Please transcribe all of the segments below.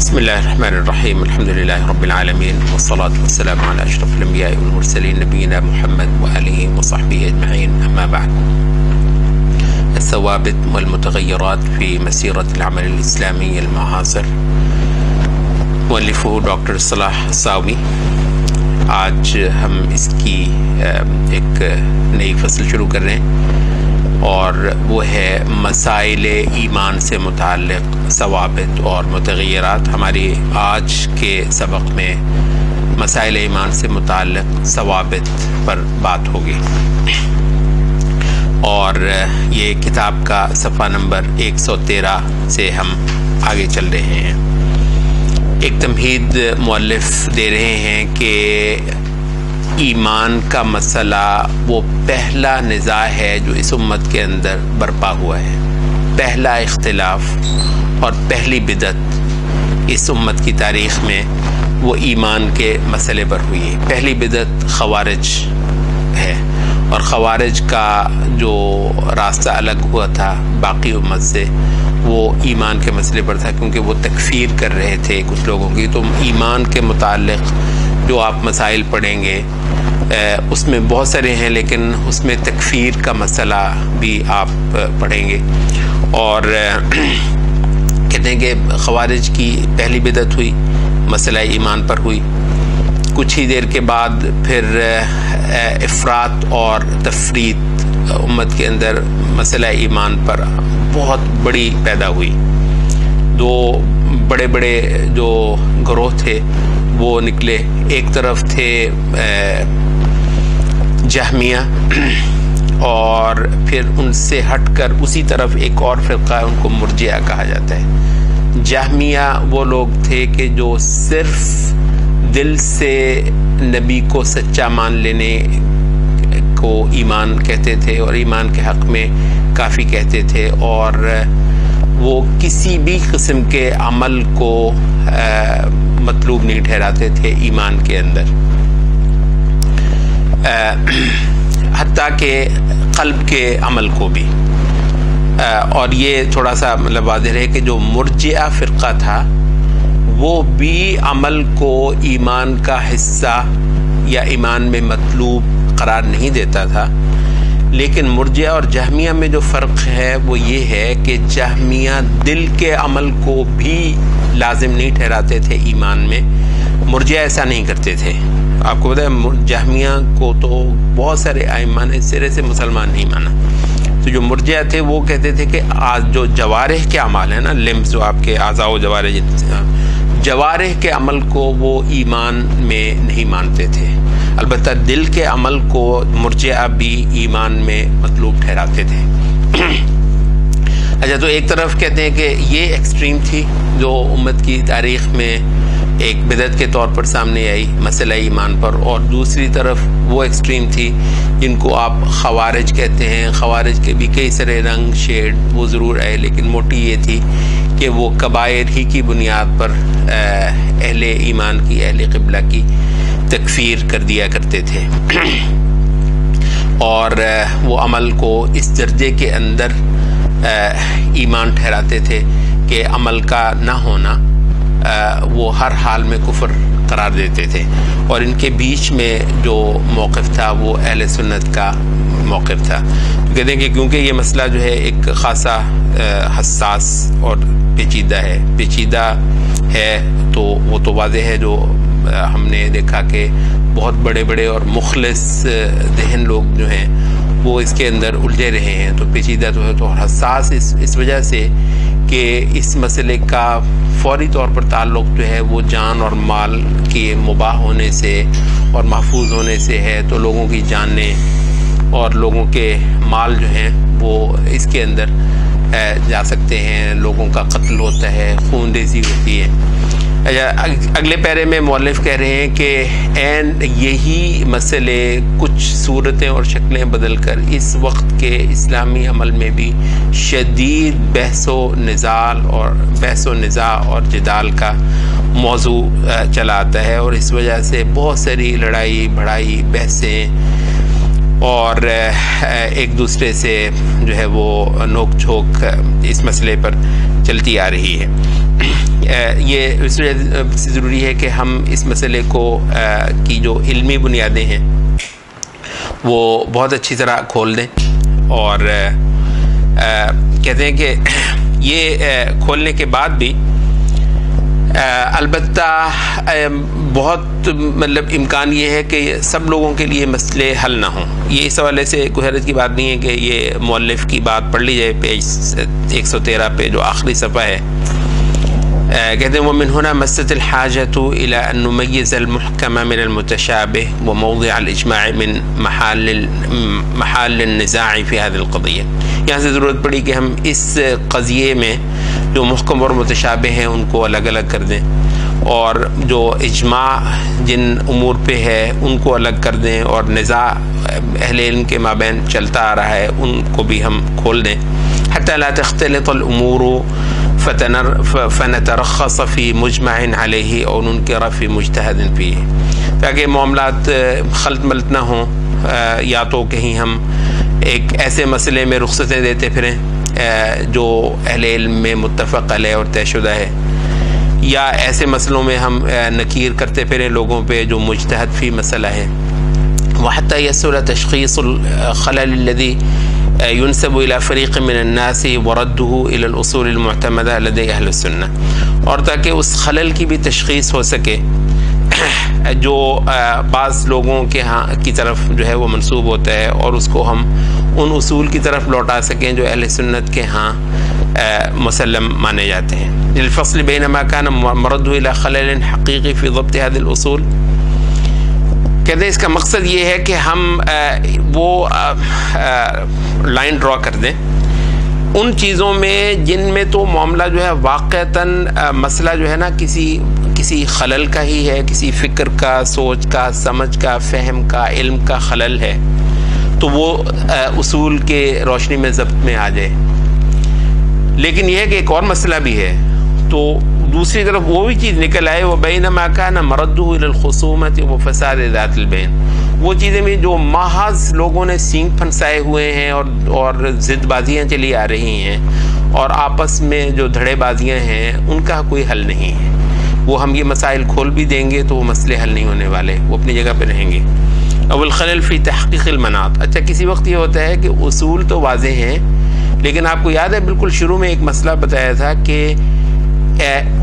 بسم الله الرحمن الرحيم الحمد لله رب العالمين والصلاة والسلام على أشرف الأنبياء والمرسلين نبينا محمد وآله وصحبه أجمعين. أما بعد، الثوابت والمتغيرات في مسيرة العمل الإسلامي المعاصر، مؤلفه ڈاکٹر صلاح الساوی. آج ہم اس کی ایک نئی فصل شروع کر رہے ہیں اور وہ ہے مسائل ایمان سے متعلق ثوابت اور متغیرات. ہماری آج کے سبق میں مسائل ایمان سے متعلق ثوابت پر بات ہوگی اور یہ کتاب کا صفحہ نمبر 113 سے ہم آگے چل رہے ہیں. ایک تمہید مؤلف دے رہے ہیں کہ ایمان کا مسئلہ وہ پہلا نزاع ہے جو اس امت کے اندر برپا ہوا ہے. پہلا اختلاف اور پہلی بدعت اس امت کی تاریخ میں وہ ایمان کے مسئلے پر ہوئی ہے. پہلی بدعت خوارج ہے اور خوارج کا جو راستہ الگ ہوا تھا باقی امت سے وہ ایمان کے مسئلے پر تھا، کیونکہ وہ تکفیر کر رہے تھے کچھ لوگوں کی. تو ایمان کے متعلق جو آپ مسائل پڑھیں گے اس میں بہت سارے ہیں، لیکن اس میں تکفیر کا مسئلہ بھی آپ پڑھیں گے. اور کہتے ہیں کہ خوارج کی پہلی بدعت ہوئی، مسئلہ ایمان پر ہوئی. کچھ ہی دیر کے بعد پھر افراط اور تفریط امت کے اندر مسئلہ ایمان پر بہت بڑی پیدا ہوئی. دو بڑے بڑے جو گروہ تھے وہ نکلے. ایک طرف تھے جہمیہ اور پھر ان سے ہٹ کر اسی طرف ایک اور فرقہ ہے، ان کو مرجئہ کہا جاتا ہے. جہمیہ وہ لوگ تھے کہ جو صرف دل سے نبی کو سچا مان لینے کو ایمان کہتے تھے اور ایمان کے حق میں کافی کہتے تھے، اور وہ کسی بھی قسم کے عمل کو مطلوب نہیں ٹھہراتے تھے ایمان کے اندر، حتیٰ کہ قلب کے عمل کو بھی. اور یہ تھوڑا سا مطلب واضح ہے کہ جو مرجئہ فرقہ تھا وہ بھی عمل کو ایمان کا حصہ یا ایمان میں مطلوب قرار نہیں دیتا تھا. لیکن مرجئہ اور جہمیہ میں جو فرق ہے وہ یہ ہے کہ جہمیہ دل کے عمل کو بھی لازم نہیں ٹھہراتے تھے ایمان میں، مرجئہ ایسا نہیں کرتے تھے. آپ کو پتہ ہے جہمیہ کو تو بہت سارے ائمہ نے سرے سے مسلمان نہیں مانا. تو جو مرجئہ تھے وہ کہتے تھے کہ جو جوارح کے اعمال ہیں نا، لمز جو آپ کے اعضاء و جوارح کے عمل کو وہ ایمان میں نہیں مانتے تھے. البتہ دل کے عمل کو مرجئہ بھی ایمان میں مطلوب ٹھہراتے تھے. اچھا، تو ایک طرف کہتے ہیں کہ یہ ایکسٹریم تھی جو امت کی تاریخ میں ایک بدعت کے طور پر سامنے آئی مسئلہ ایمان پر، اور دوسری طرف وہ ایکسٹریم تھی جن کو آپ خوارج کہتے ہیں. خوارج کے بھی کئی سارے رنگ شیڈ وہ ضرور آئے، لیکن موٹی یہ تھی کہ وہ کبائر ہی کی بنیاد پر اہل ایمان کی، اہل قبلہ کی تکفیر کر دیا کرتے تھے اور وہ عمل کو اس درجے کے اندر ایمان ٹھہراتے تھے کہ عمل کا نہ ہونا وہ ہر حال میں کفر قرار دیتے تھے. اور ان کے بیچ میں جو موقف تھا وہ اہل سنت کا موقف تھا. کہتے ہیں کہ کیونکہ یہ مسئلہ جو ہے ایک خاصا حساس اور پیچیدہ ہے تو وہ تو واضح ہے. جو ہم نے دیکھا کہ بہت بڑے بڑے اور مخلص ذہن لوگ جو ہیں وہ اس کے اندر الجھے رہے ہیں. تو پیچیدہ تو ہے، تو حساس اس وجہ سے کہ اس مسئلے کا فوری طور پر تعلق جو ہے وہ جان اور مال کے مباح ہونے سے اور محفوظ ہونے سے ہے. تو لوگوں کی جانیں اور لوگوں کے مال جو ہیں وہ اس کے اندر جا سکتے ہیں، لوگوں کا قتل ہوتا ہے، خون ریزی ہوتی ہے. اگلے پیرے میں مؤلف کہہ رہے ہیں کہ عین یہی مسئلے کچھ صورتیں اور شکلیں بدل کر اس وقت کے اسلامی عمل میں بھی شدید بحث و نزاع اور جدال کا موضوع چلا آتا ہے، اور اس وجہ سے بہت ساری لڑائی بھڑائی بحثیں اور ایک دوسرے سے جو ہے وہ نوک جھوک اس مسئلے پر چلتی آ رہی ہے. یہ اس وجہ سے ضروری ہے کہ ہم اس مسئلے کو کی جو علمی بنیادیں ہیں وہ بہت اچھی طرح کھول دیں، اور کہتے ہیں کہ یہ کھولنے کے بعد بھی البتہ بہت مطلب امکان یہ ہے کہ سب لوگوں کے لیے مسئلے حل نہ ہوں۔ یہ اس حوالے سے کوئی حیرت کی بات نہیں ہے کہ یہ مؤلف کی بات پڑھ لی جائے پیج 113 پہ جو آخری صفحہ ہے، کہتے ہیں ومن هنا مست الحاجة إلى أن نميز المحكم من المتشابه وموضع الإجماع من محل النزاع في هذه القضية۔ یہاں سے ضرورت پڑی کہ ہم اس قضیے میں جو محکم اور متشابہ ہیں ان کو الگ الگ کر دیں، اور جو اجماع جن امور پہ ہے ان کو الگ کر دیں، اور نزاع اہل علم کے مابین چلتا آ رہا ہے ان کو بھی ہم کھول دیں، حتى لا تختلط الامور فنترخص في مجمع عليه او ننكر في مجتهد فيه، تاکہ معاملات خلط ملط نہ ہوں، یا تو کہیں ہم ایک ایسے مسئلے میں رخصتیں دیتے پھریں جو اہل علم میں متفق علیہ اور طے شدہ ہے، یا ایسے مسئلوں میں ہم نکیر کرتے پھریں لوگوں پہ جو مجتہد فی مسئلہ ہے۔ وحتى يسهل تشخيص الخلل الذي ينسب إلى فريق من الناس ورده إلى الأصول المعتمدة لدى أهل السنة، اور تاکہ اس خلل کی بھی تشخیص ہو سکے جو بعض لوگوں کے ہاں کی طرف جو ہے وہ منسوب ہوتا ہے، اور اس کو ہم ان اصول کی طرف لوٹا سکیں جو اہل سنت کے ہاں مسلم مانے جاتے ہیں۔ الفصل بین ما كان مرده إلى خلل حقيقي في ضبط هذه الأصول، کہتے ہیں اس کا مقصد یہ ہے کہ ہم وہ لائن ڈرا کر دیں ان چیزوں میں جن میں تو معاملہ جو ہے واقعتاً مسئلہ جو ہے نا کسی خلل کا ہی ہے، کسی فکر کا، سوچ کا، سمجھ کا، فہم کا، علم کا خلل ہے، تو وہ اصول کے روشنی میں ضبط میں آ جائے۔ لیکن یہ ہے کہ ایک اور مسئلہ بھی ہے، تو دوسری طرف وہ بھی چیز نکل آئے وبینما کان مرده الى الخصومۃ وفساد ذات البین، وہ چیزیں بھی جو محض لوگوں نے سینگ پھنسائے ہوئے ہیں اور ضد بازیاں چلی آ رہی ہیں، اور آپس میں جو دھڑے بازیاں ہیں ان کا کوئی حل نہیں ہے۔ وہ ہم یہ مسائل کھول بھی دیں گے تو وہ مسئلے حل نہیں ہونے والے، وہ اپنی جگہ پہ رہیں گے۔ اول خلل فی تحقیق المناط، اچھا کسی وقت یہ ہوتا ہے کہ اصول تو واضح ہیں، لیکن آپ کو یاد ہے بالکل شروع میں ایک مسئلہ بتایا تھا کہ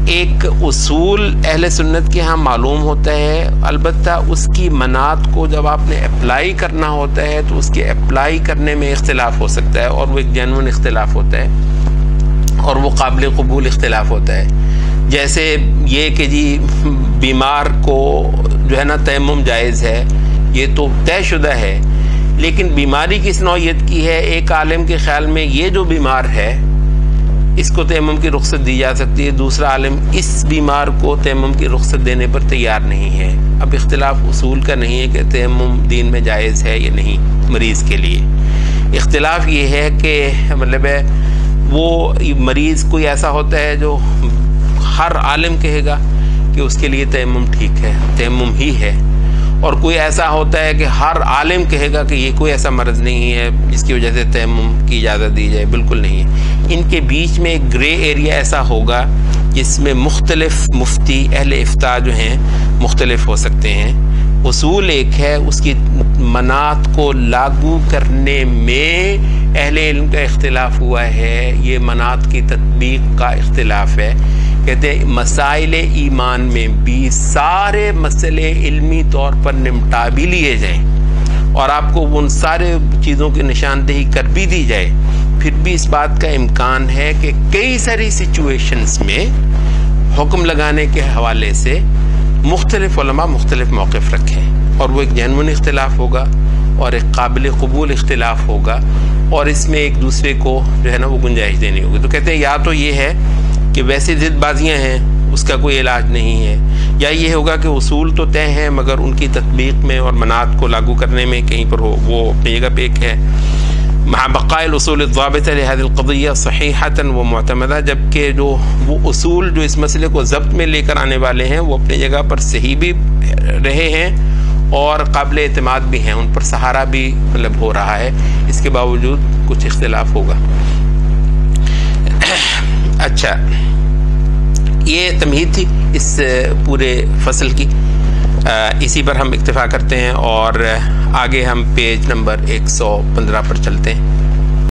ایک اصول اہل سنت کے ہاں معلوم ہوتا ہے، البتہ اس کی مناط کو جب آپ نے اپلائی کرنا ہوتا ہے تو اس کے اپلائی کرنے میں اختلاف ہو سکتا ہے، اور وہ ایک جینوئن اختلاف ہوتا ہے، اور وہ قابل قبول اختلاف ہوتا ہے۔ جیسے یہ کہ جی بیمار کو جو ہے نا تیمم جائز ہے، یہ تو طے شدہ ہے، لیکن بیماری کس نوعیت کی ہے، ایک عالم کے خیال میں یہ جو بیمار ہے اس کو تیمم کی رخصت دی جا سکتی ہے، دوسرا عالم اس بیمار کو تیمم کی رخصت دینے پر تیار نہیں ہے۔ اب اختلاف اصول کا نہیں ہے کہ تیمم دین میں جائز ہے یا نہیں مریض کے لیے، اختلاف یہ ہے کہ مطلب ہے وہ مریض کوئی ایسا ہوتا ہے جو ہر عالم کہے گا کہ اس کے لیے تیمم ٹھیک ہے، تیمم ہی ہے، اور کوئی ایسا ہوتا ہے کہ ہر عالم کہے گا کہ یہ کوئی ایسا مرض نہیں ہے جس کی وجہ سے تیمم کی اجازت دی جائے، بالکل نہیں ہے۔ ان کے بیچ میں ایک گرے ایریا ایسا ہوگا جس میں مختلف مفتی اہل افتاء جو ہیں مختلف ہو سکتے ہیں۔ اصول ایک ہے، اس کی مناط کو لاگو کرنے میں اہل علم کا اختلاف ہوا ہے، یہ مناط کی تطبیق کا اختلاف ہے۔ کہتے ہیں مسائل ایمان میں بھی سارے مسئلے علمی طور پر نمٹا بھی لیے جائیں اور آپ کو ان سارے چیزوں کی نشاندہی کر بھی دی جائے، پھر بھی اس بات کا امکان ہے کہ کئی ساری سچویشنز میں حکم لگانے کے حوالے سے مختلف علماء مختلف موقف رکھیں، اور وہ ایک جینوئن اختلاف ہوگا اور ایک قابل قبول اختلاف ہوگا، اور اس میں ایک دوسرے کو جو ہے نا وہ گنجائش دینی ہوگی۔ تو کہتے ہیں یا تو یہ ہے کہ ویسے ضد بازیاں ہیں اس کا کوئی علاج نہیں ہے، یا یہ ہوگا کہ اصول تو طے ہیں مگر ان کی تطبیق میں اور مناط کو لاگو کرنے میں کہیں پر ہو وہ اپنی جگہ پہ ایک ہے۔ مع بقاء الاصول الضابطة لهذه القضية صحيحة ومعتمدة، جبکہ جو وہ اصول جو اس مسئلے کو ضبط میں لے کر آنے والے ہیں وہ اپنی جگہ پر صحیح بھی رہے ہیں اور قابل اعتماد بھی ہیں، ان پر سہارا بھی مطلب ہو رہا ہے، اس کے باوجود کچھ اختلاف ہوگا۔ اچھا، یہ تمہید تھی اس پورے فصل کی. اسی پر ہم اکتفا کرتے ہیں اور آگے ہم پیج نمبر 115 پر چلتے ہیں.